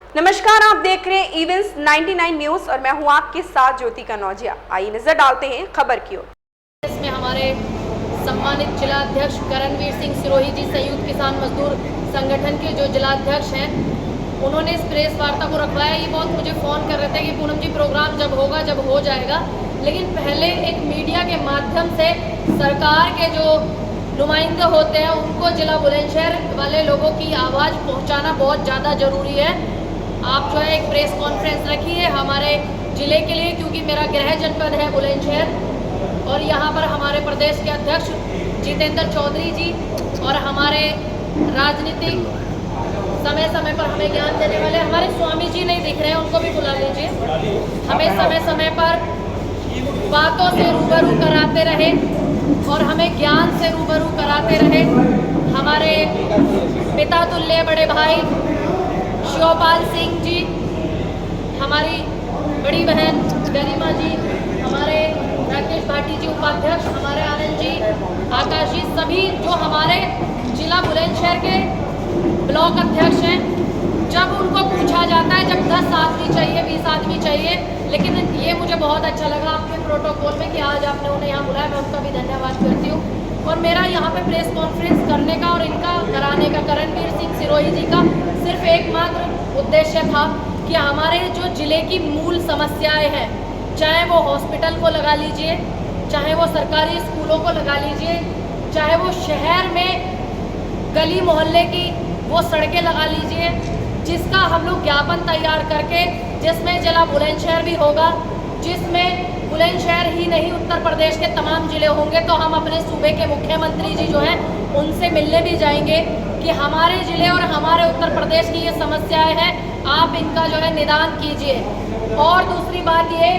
नमस्कार, आप देख रहे हैं इवेंट्स 99 न्यूज और मैं हूं आपके साथ ज्योति कनौजिया। आइए नजर डालते हैं खबर की ओर। इसमें हमारे सम्मानित जिला अध्यक्ष करणवीर सिंह सिरोही जी संयुक्त किसान मजदूर संगठन के जो जिला अध्यक्ष हैं, उन्होंने इस प्रेस वार्ता को रखवाया। ये बहुत मुझे फ़ोन कर रहे थे कि पूनम जी प्रोग्राम जब होगा जब हो जाएगा, लेकिन पहले एक मीडिया के माध्यम से सरकार के जो नुमाइंदे होते हैं उनको जिला बुलंदशहर वाले लोगों की आवाज़ पहुँचाना बहुत ज़्यादा ज़रूरी है। आप जो है एक प्रेस कॉन्फ्रेंस रखी है हमारे ज़िले के लिए, क्योंकि मेरा गृह जनपद है बुलंदशहर और यहाँ पर हमारे प्रदेश के अध्यक्ष जितेंद्र चौधरी जी और हमारे राजनीतिक समय समय पर हमें ज्ञान देने वाले हमारे स्वामी जी नहीं दिख रहे हैं, उनको भी बुला लीजिए। हमें समय समय पर बातों से रूबरू कराते रहे और हमें ज्ञान से रूबरू कराते रहे। हमारे पिता तुल्य बड़े भाई शिवपाल सिंह जी, हमारी बड़ी बहन गरिमा जी, हमारे राकेश भाटी जी उपाध्यक्ष, हमारे आनंद जी, आकाश जी, सभी जो हमारे जिला बुलंदशहर के ब्लॉक अध्यक्ष हैं, जब उनको पूछा जाता है जब 10 आदमी चाहिए 20 आदमी चाहिए, लेकिन ये मुझे बहुत अच्छा लगा आपके प्रोटोकॉल में कि आज आपने उन्हें यहाँ बुलाया। मैं उनका भी धन्यवाद करती हूँ। और मेरा यहाँ पे प्रेस कॉन्फ्रेंस करने का और इनका कराने का करणवीर सिंह सिरोही जी का सिर्फ एकमात्र उद्देश्य था कि हमारे जो ज़िले की मूल समस्याएं हैं, चाहे वो हॉस्पिटल को लगा लीजिए, चाहे वो सरकारी स्कूलों को लगा लीजिए, चाहे वो शहर में गली मोहल्ले की वो सड़कें लगा लीजिए, जिसका हम लोग ज्ञापन तैयार करके जिसमें जिला बुलंदशहर भी होगा, जिसमें बुलंदशहर ही नहीं उत्तर प्रदेश के तमाम ज़िले होंगे, तो हम अपने सूबे के मुख्यमंत्री जी जो हैं उनसे मिलने भी जाएंगे कि हमारे ज़िले और हमारे उत्तर प्रदेश की ये समस्याएं हैं, आप इनका जो है निदान कीजिए। और दूसरी बात ये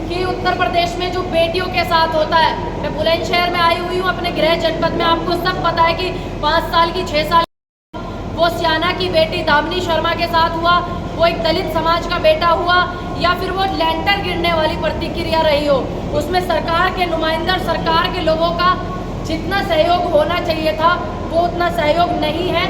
कि उत्तर प्रदेश में जो बेटियों के साथ होता है, मैं बुलंदशहर में आई हुई हूँ अपने गृह जनपद में, आपको सब पता है कि 5 साल की 6 साल वो सियाना की बेटी दामिनी शर्मा के साथ हुआ, वो एक दलित समाज का बेटा हुआ, या फिर वो लैंटर गिरने वाली प्रतिक्रिया रही हो, उसमें सरकार के नुमाइंदे, सरकार के लोगों का जितना सहयोग होना चाहिए था वो उतना सहयोग नहीं है।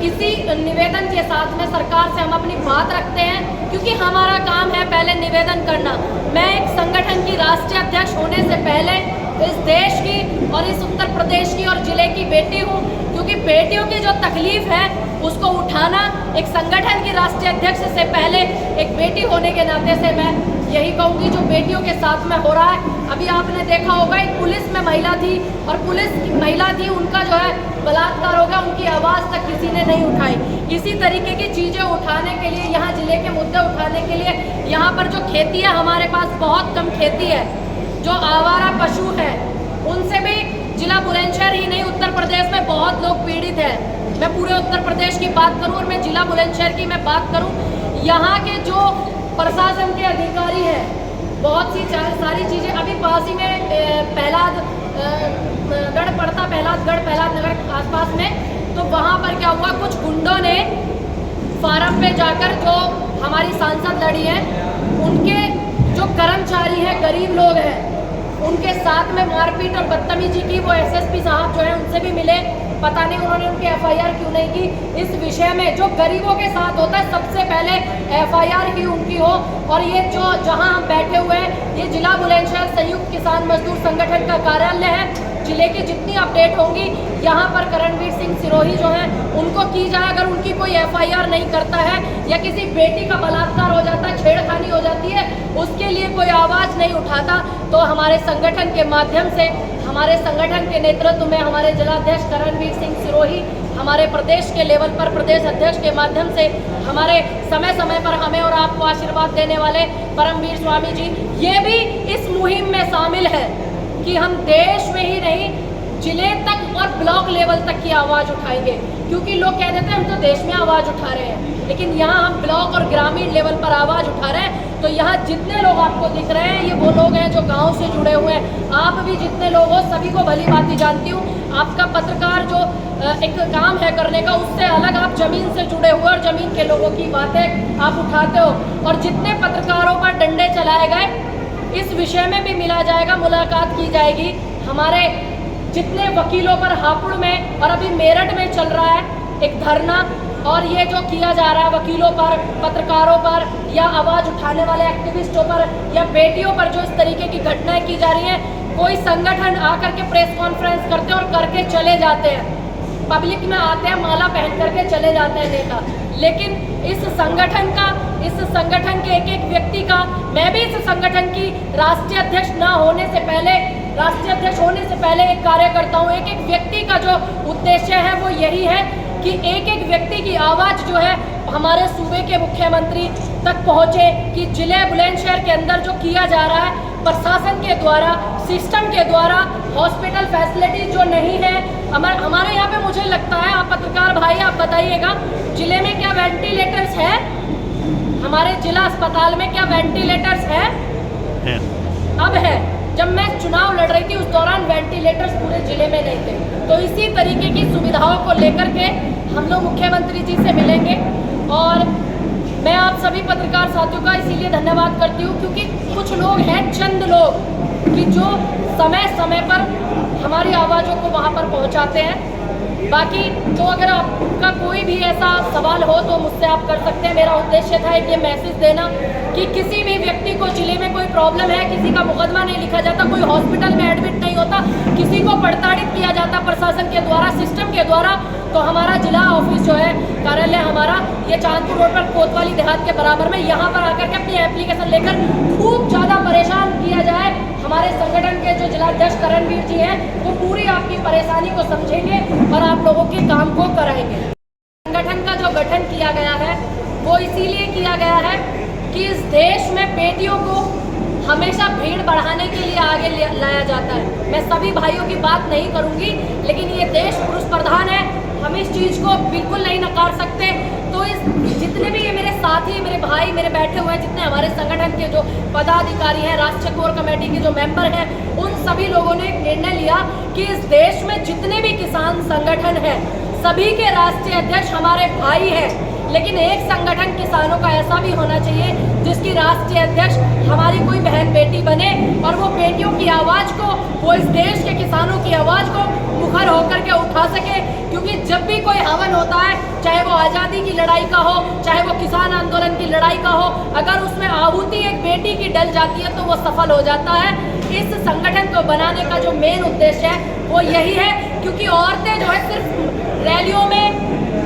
इसी निवेदन के साथ में सरकार से हम अपनी बात रखते हैं, क्योंकि हमारा काम है पहले निवेदन करना। मैं एक संगठन की राष्ट्रीय अध्यक्ष होने से पहले इस देश की और इस उत्तर प्रदेश की और ज़िले की बेटी हूँ, क्योंकि बेटियों की जो तकलीफ है उसको उठाना एक संगठन की राष्ट्रीय अध्यक्ष से पहले एक बेटी होने के नाते से मैं यही कहूँगी जो बेटियों के साथ में हो रहा है। अभी आपने देखा होगा एक पुलिस में महिला थी और पुलिस की महिला थी, उनका जो है बलात्कार हो गया, उनकी आवाज़ तक किसी ने नहीं उठाई। इसी तरीके की चीज़ें उठाने के लिए, यहाँ ज़िले के मुद्दे उठाने के लिए, यहाँ पर जो खेती है हमारे पास बहुत कम खेती है, जो आवारा पशु हैं उनसे भी जिला बुलंदशहर ही नहीं उत्तर प्रदेश में बहुत लोग पीड़ित हैं। मैं पूरे उत्तर प्रदेश की बात करूं और मैं जिला बुलंदशहर की मैं बात करूं, यहाँ के जो प्रशासन के अधिकारी हैं, बहुत सी सारी चीज़ें अभी पास ही में गढ़ पड़ता, प्रहलाद नगर के आसपास में, तो वहाँ पर क्या हुआ, कुछ गुंडों ने फार्म पे जाकर जो हमारी सांसद लड़ी हैं उनके जो कर्मचारी हैं, गरीब लोग हैं, उनके साथ में मारपीट और बदतमीजी की। वो एसएसपी साहब जो है उनसे भी मिले, पता नहीं उन्होंने उनकी एफआईआर क्यों नहीं की। इस विषय में जो गरीबों के साथ होता है सबसे पहले एफआईआर ही उनकी हो। और ये जो जहां हम बैठे हुए हैं ये जिला बुलंदशहर संयुक्त किसान मजदूर संगठन का कार्यालय है। जिले की जितनी अपडेट होंगी यहाँ पर करणवीर सिंह सिरोही जो हैं उनको की जाए। अगर उनकी कोई एफआईआर नहीं करता है या किसी बेटी का बलात्कार हो जाता है, छेड़खानी हो जाती है, उसके लिए कोई आवाज़ नहीं उठाता, तो हमारे संगठन के माध्यम से, हमारे संगठन के नेतृत्व में हमारे जिलाध्यक्ष करणवीर सिंह सिरोही, हमारे प्रदेश के लेवल पर प्रदेश अध्यक्ष के माध्यम से हमारे समय समय पर हमें और आपको आशीर्वाद देने वाले परमवीर स्वामी जी, ये भी इस मुहिम में शामिल है कि हम देश में ही नहीं जिले तक और ब्लॉक लेवल तक की आवाज़ उठाएंगे। क्योंकि लोग कह देते हैं हम तो देश में आवाज़ उठा रहे हैं, लेकिन यहाँ हम ब्लॉक और ग्रामीण लेवल पर आवाज़ उठा रहे हैं। तो यहाँ जितने लोग आपको दिख रहे हैं ये वो लोग हैं जो गांव से जुड़े हुए हैं। आप भी जितने लोग हो सभी को भली भांति जानती हूँ। आपका पत्रकार जो एक काम है करने का, उससे अलग आप ज़मीन से जुड़े हुए और ज़मीन के लोगों की बातें आप उठाते हो। और जितने पत्रकारों पर डंडे चलाए गए इस विषय में भी मिला जाएगा, मुलाकात की जाएगी। हमारे जितने वकीलों पर हापुड़ में और अभी मेरठ में चल रहा है एक धरना, और ये जो किया जा रहा है वकीलों पर, पत्रकारों पर या आवाज़ उठाने वाले एक्टिविस्टों पर या बेटियों पर जो इस तरीके की घटनाएं की जा रही हैं, कोई संगठन आकर के प्रेस कॉन्फ्रेंस करते हैं और करके चले जाते हैं, पब्लिक में आते हैं, माला पहन करके चले जाते हैं नेता। लेकिन इस संगठन के एक एक व्यक्ति का, मैं भी इस संगठन की राष्ट्रीय अध्यक्ष होने से पहले एक कार्यकर्ता हूँ। एक एक व्यक्ति का जो उद्देश्य है वो यही है कि एक एक व्यक्ति की आवाज़ जो है हमारे सूबे के मुख्यमंत्री तक पहुँचे, कि जिले बुलंदशहर के अंदर जो किया जा रहा है प्रशासन के द्वारा, सिस्टम के द्वारा, हॉस्पिटल फैसिलिटी जो नहीं है हमारे यहाँ पे, मुझे लगता है, आप पत्रकार भाई आप बताइएगा, जिले में क्या वेंटिलेटर्स है? हमारे जिला अस्पताल में क्या वेंटिलेटर्स है? अब है। जब मैं चुनाव लड़ रही थी उस दौरान वेंटिलेटर्स पूरे जिले में नहीं थे। तो इसी तरीके की सुविधाओं को लेकर के हम लोग मुख्यमंत्री जी से मिलेंगे और मैं आप सभी पत्रकार साथियों का इसीलिए धन्यवाद करती हूँ क्योंकि कुछ लोग हैं, चंद लोग, कि जो समय समय पर हमारी आवाज़ों को वहाँ पर पहुँचाते हैं। बाकी तो अगर आपका कोई भी ऐसा सवाल हो तो मुझसे आप कर सकते हैं। मेरा उद्देश्य था एक ये मैसेज देना कि किसी भी व्यक्ति को जिले में कोई प्रॉब्लम है, किसी का मुकदमा नहीं लिखा जाता, कोई हॉस्पिटल में एडमिट नहीं होता, किसी को प्रताड़ित किया जाता प्रशासन के द्वारा, सिस्टम के द्वारा, तो हमारा जिला ऑफिस जो है, कार्यालय हमारा ये चांदपुर रोड पर कोतवाली देहात के बराबर में, यहाँ पर आकर के अपनी एप्लीकेशन लेकर खूब ज़्यादा परेशान किया जाए। हमारे संगठन के जो जिलाध्यक्ष करणवीर जी हैं वो पूरी आपकी परेशानी को समझेंगे और आप लोगों के काम को कराएंगे। संगठन का जो गठन किया गया है वो इसीलिए किया गया है कि इस देश में बेटियों को हमेशा भीड़ बढ़ाने के लिए आगे लाया जाता है। मैं सभी भाइयों की बात नहीं करूंगी, लेकिन ये देश पुरुष प्रधान है, हम इस चीज़ को बिल्कुल नहीं नकार सकते। तो इस जितने भी ये मेरे साथी, मेरे भाई, मेरे बैठे हुए हैं, जितने हमारे संगठन के जो पदाधिकारी हैं, राष्ट्रीय कोर कमेटी के जो मेंबर हैं, उन सभी लोगों ने एक निर्णय लिया कि इस देश में जितने भी किसान संगठन हैं सभी के राष्ट्रीय अध्यक्ष हमारे भाई हैं, लेकिन एक संगठन किसानों का ऐसा भी होना चाहिए जिसकी राष्ट्रीय अध्यक्ष हमारी कोई बहन बेटी बने और वो बेटियों की आवाज़ को, वो इस देश के किसानों की आवाज़ को मुखर होकर के उठा सके। क्योंकि जब भी कोई हवन होता है, चाहे वो आज़ादी की लड़ाई का हो, चाहे वो किसान आंदोलन की लड़ाई का हो, अगर उसमें आहुति एक बेटी की डल जाती है तो वो सफल हो जाता है। इस संगठन को बनाने का जो मेन उद्देश्य है वो यही है, क्योंकि औरतें जो है सिर्फ रैलियों में,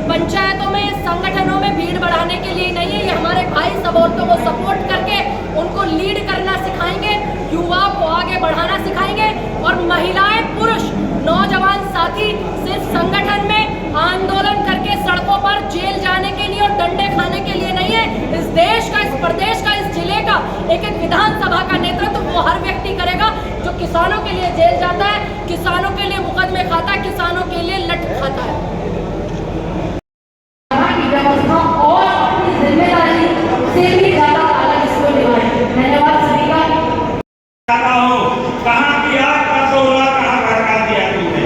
पंचायतों में, संगठनों में भीड़ बढ़ाने के लिए नहीं है। ये हमारे भाई सब औरतों को सपोर्ट करके उनको लीड करना सिखाएंगे, युवाओं को आगे बढ़ाना सिखाएंगे और महिलाएं, पुरुष, नौजवान साथी सिर्फ संगठन में आंदोलन करके सड़कों पर जेल जाने के लिए और डंडे खाने के लिए नहीं है। इस देश का, इस प्रदेश का, इस जिले का एक एक विधानसभा का नेतृत्व वो हर व्यक्ति करेगा जो किसानों के लिए जेल जाता है, किसानों के लिए मुकदमे खाता है, किसानों के लिए लट खाता है। और अपनी जिम्मेदारी से भी ज्यादा अलग इसको निभाएं। धन्यवाद सभी का। कहाँ की आग का शोला कहाँ भड़का दिया तूने,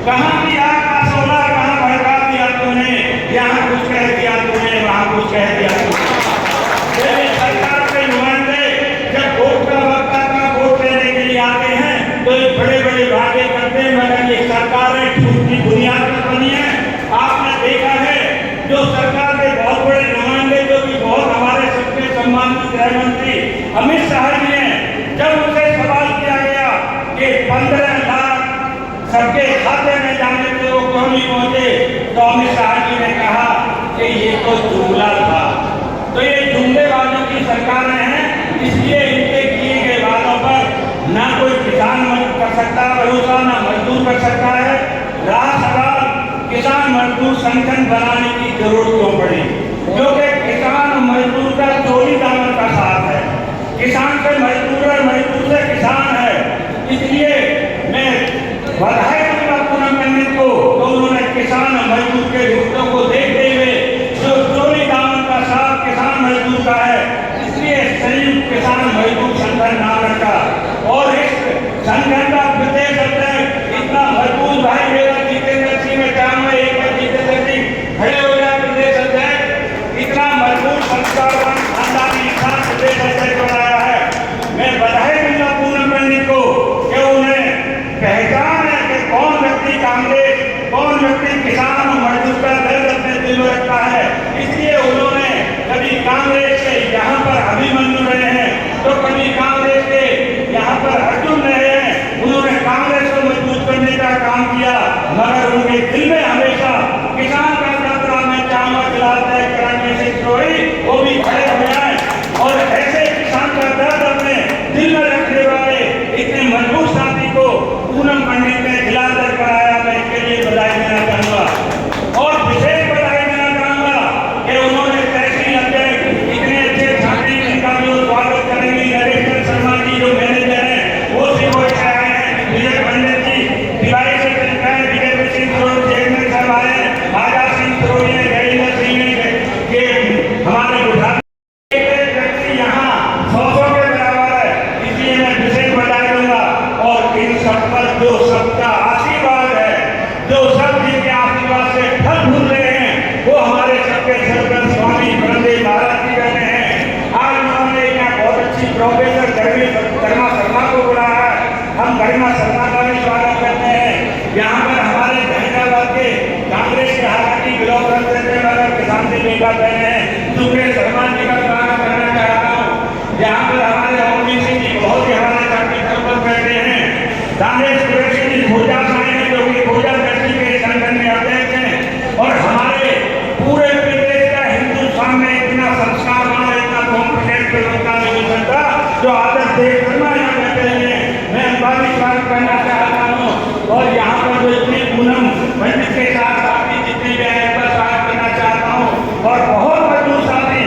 कहाँ की आग का शोला कहाँ भड़का दिया तूने, यहाँ कुछ कह दिया तूने, वहाँ कुछ कह दिया तूने। सरकार के नुमाइंदे जब वोट का वक्त आता, वोट देने के लिए आते हैं तो बड़े बड़े वादे करते हैं, मगर ये सरकारें झूठ की बुनियाद पर बनी है। आपने देखा है जो सरकार के बहुत बड़े नुमाइंदे, जो कि बहुत हमारे सबके सम्मानित गृह मंत्री अमित शाह जी हैं, जब उनसे सवाल किया गया कि 15 लाख सबके खाते में जाने थे वो क्यों नहीं पहुंचे, तो अमित शाह जी ने कहा कि ये तो जुमला था। तो ये जुमले वालों की सरकारें हैं, इसलिए इनके किए गए वादों पर ना कोई किसान कर सकता भरोसा, ना मजदूर कर सकता है। राष्ट्र किसान मजदूर संगठन बनाने की जरूरत क्यों पड़ी, क्योंकि किसान मजदूर का चोरी दामन का साथ है, किसान से मजदूर है, मजदूर से किसान है। इसलिए मैं बधाई दूंगा पूनम पंडित को, तो उन्होंने किसान और मजदूर के रिश्तों को देखते हुए जो चोरी दामन का साथ किसान मजदूर का है, इसलिए संयुक्त किसान मजदूर संगठन नाम रखा। और इस संगठन का प्रदेश अध्यक्ष इतना मजबूत भाई मेरा जितेंद्र सिंह में काम है, एक बार जितेंद्र सिंह खड़े हो गया प्रदेश अध्यक्ष, इतना मजबूत संस्कारवान खानदानी इंसान प्रदेश अध्यक्ष बनाया है। मैं बधाई दूंगा पूनम पंडित को कि उन्हें पहचान है कि कौन व्यक्ति कांग्रेस, कौन व्यक्ति किसान और मजदूर का दर्द अपने दिल में रखता है। हमारे गुजरात एक व्यक्ति यहाँ 100 के बराबर है, इसलिए मैं विशेष बधाई दूंगा। और इन सब पर जो सबका आशीर्वाद है, जो सब जिनके आशीर्वाद से फल फूल रहे हैं, वो हमारे सबके सरकार स्वामी ब्रह्मदेव महाराज जी बने हैं। आज उन्होंने यहाँ बहुत अच्छी प्रोफेसर गरिमा शर्मा को बुलाया है। हम गरिमा शर्मा का भी स्वागत करते हैं। यहाँ पर हमारे हैदराबाद के कांग्रेस के हालांकि ब्लॉक अध्यक्ष किसान से लेकर गए हैं, सुरेश शर्मा जी का स्वागत करना चाहता हूँ। यहाँ पर हमारे ओबीसी जी बहुत ही हमारे साथी सरपंच बैठे हैं। दानेश कुरैशी जी खोजा साहेब हैं, जो कि खोजा व्यक्ति के संगठन में अध्यक्ष हैं। और हमारे पूरे प्रदेश का हिंदुस्तान में इतना संस्कार वाला, इतना कॉम्पिटेंट लोगों नहीं हो सकता जो आदर्श देव शर्मा यहाँ बैठे हैं। मैं उनका भी स्वागत करना चाहता हूँ। और यहाँ पर जो इतने पूनम पंडित के साथ साथी जितने भी आए उनका स्वागत करना चाहता हूँ। और बहुत मजबूत साथी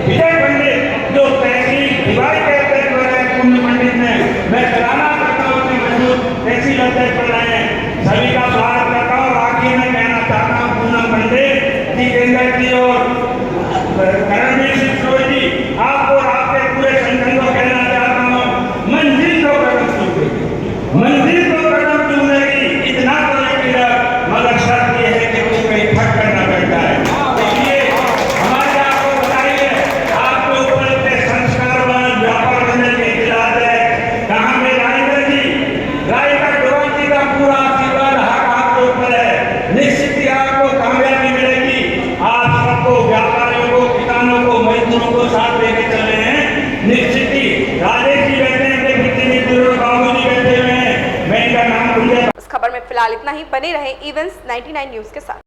विजय पंडित जो तहसील दिवाली के अध्यक्ष बन रहे हैं, पूनम पंडित ने मैं सराहना करता हूँ अपने मजबूत तहसील अध्यक्ष बन रहे हैं। सभी का स्वागत करता हूँ। आखिर में कहना चाहता हूँ पूनम पंडित जितेंद्र जी और करणवीर सिंह सिरोही जी, आपको और आपके पूरे संगठन को कहना चाहता हूँ, मंजिल तो कदम चूमेगी, इतना तो यकीन है, मगर शर्त यह है कि वो कहीं फट कर न बैठ जाए। इसलिए हमारे आपको बताइए, आपके ऊपर इतने संस्कारवान व्यापार करने के खिलाफ है। कहाँ में राजेंद्र जी, राजेंद्र डोल जी का पूरा आशीर्वाद आपके ऊपर है। निश्चित ही आपको कामयाबी मिलेगी। आप सबको, व्यापारियों को, किसानों को, मजदूरों को साथ लेके चल रहे हैं। निश्चित ही राजेश जी बैठे हैं, बाबू जी बैठे हुए हैं, मैं इनका नाम भूल गया। इस खबर में फिलहाल इतना ही। बने रहे इवेंट्स 99 न्यूज के साथ।